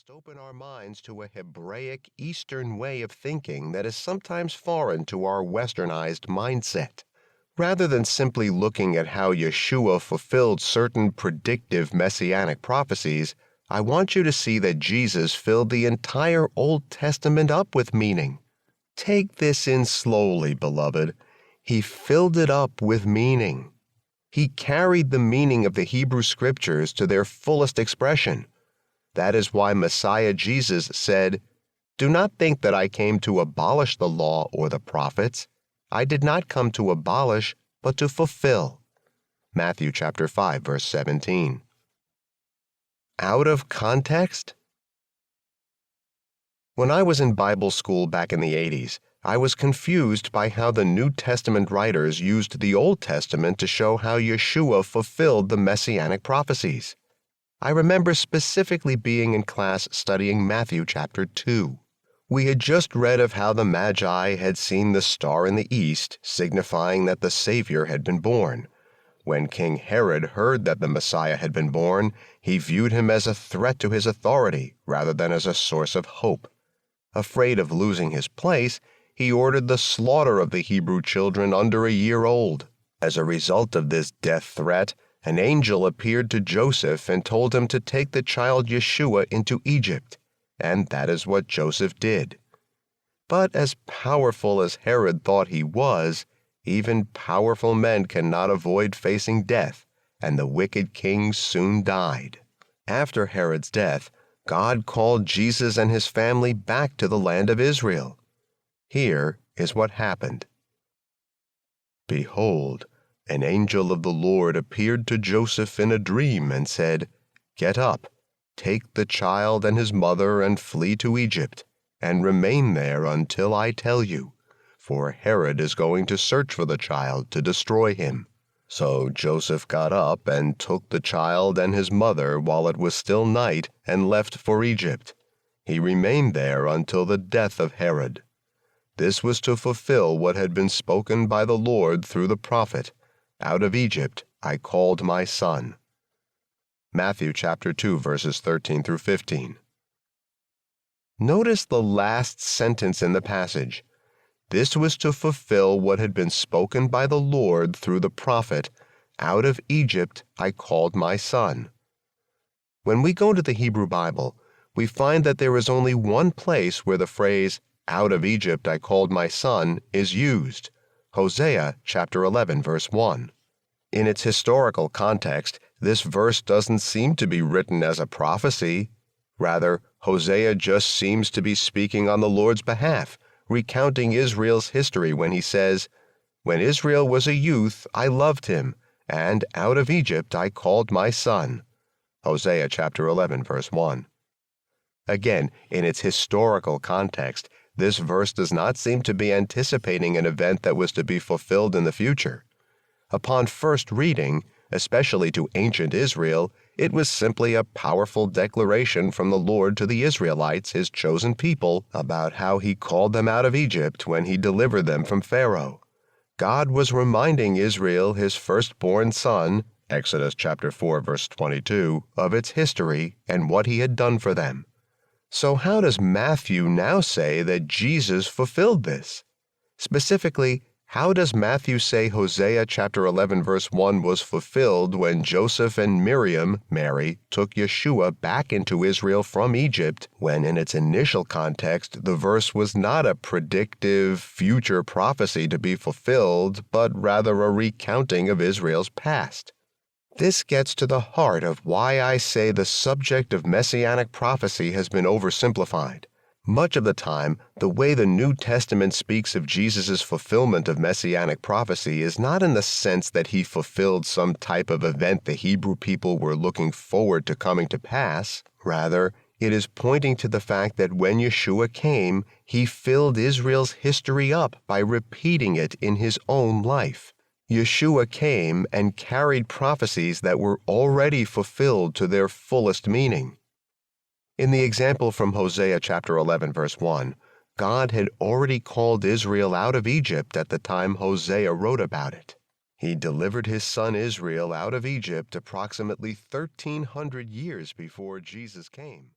must open our minds to a Hebraic Eastern way of thinking that is sometimes foreign to our westernized mindset. Rather than simply looking at how Yeshua fulfilled certain predictive messianic prophecies, I want you to see that Jesus filled the entire Old Testament up with meaning. Take this in slowly, beloved. He filled it up with meaning. He carried the meaning of the Hebrew Scriptures to their fullest expression. That is why Messiah Jesus said, "Do not think that I came to abolish the law or the prophets. I did not come to abolish, but to fulfill." Matthew chapter 5, verse 17. Out of context? When I was in Bible school back in the 80s, I was confused by how the New Testament writers used the Old Testament to show how Yeshua fulfilled the messianic prophecies. I remember specifically being in class studying Matthew chapter 2. We had just read of how the Magi had seen the star in the east, signifying that the Savior had been born. When King Herod heard that the Messiah had been born, he viewed him as a threat to his authority rather than as a source of hope. Afraid of losing his place, he ordered the slaughter of the Hebrew children under a year old. As a result of this death threat, an angel appeared to Joseph and told him to take the child Yeshua into Egypt, and that is what Joseph did. But as powerful as Herod thought he was, even powerful men cannot avoid facing death, and the wicked king soon died. After Herod's death, God called Jesus and his family back to the land of Israel. Here is what happened. Behold, an angel of the Lord appeared to Joseph in a dream and said, "Get up, take the child and his mother and flee to Egypt, and remain there until I tell you, for Herod is going to search for the child to destroy him." So Joseph got up and took the child and his mother while it was still night and left for Egypt. He remained there until the death of Herod. This was to fulfill what had been spoken by the Lord through the prophet, "Out of Egypt I called my son." Matthew chapter 2, verses 13 through 15. Notice the last sentence in the passage. This was to fulfill what had been spoken by the Lord through the prophet, "Out of Egypt I called my son." When we go to the Hebrew Bible, we find that there is only one place where the phrase, "Out of Egypt I called my son," is used. Hosea chapter 11, verse 1. In its historical context, this verse doesn't seem to be written as a prophecy. Rather, Hosea just seems to be speaking on the Lord's behalf, recounting Israel's history when he says, "When Israel was a youth, I loved him, and out of Egypt I called my son." Hosea chapter 11, verse 1. Again, in its historical context, this verse does not seem to be anticipating an event that was to be fulfilled in the future. Upon first reading, especially to ancient Israel, it was simply a powerful declaration from the Lord to the Israelites, his chosen people, about how he called them out of Egypt when he delivered them from Pharaoh. God was reminding Israel, his firstborn son, Exodus chapter 4, verse 22, of its history and what he had done for them. So how does Matthew now say that Jesus fulfilled this? Specifically, how does Matthew say Hosea chapter 11 verse 1 was fulfilled when Joseph and Miriam, Mary, took Yeshua back into Israel from Egypt, when in its initial context the verse was not a predictive future prophecy to be fulfilled, but rather a recounting of Israel's past? This gets to the heart of why I say the subject of messianic prophecy has been oversimplified. Much of the time, the way the New Testament speaks of Jesus' fulfillment of messianic prophecy is not in the sense that he fulfilled some type of event the Hebrew people were looking forward to coming to pass. Rather, it is pointing to the fact that when Yeshua came, he filled Israel's history up by repeating it in his own life. Yeshua came and carried prophecies that were already fulfilled to their fullest meaning. In the example from Hosea chapter 11, verse 1, God had already called Israel out of Egypt at the time Hosea wrote about it. He delivered his son Israel out of Egypt approximately 1,300 years before Jesus came.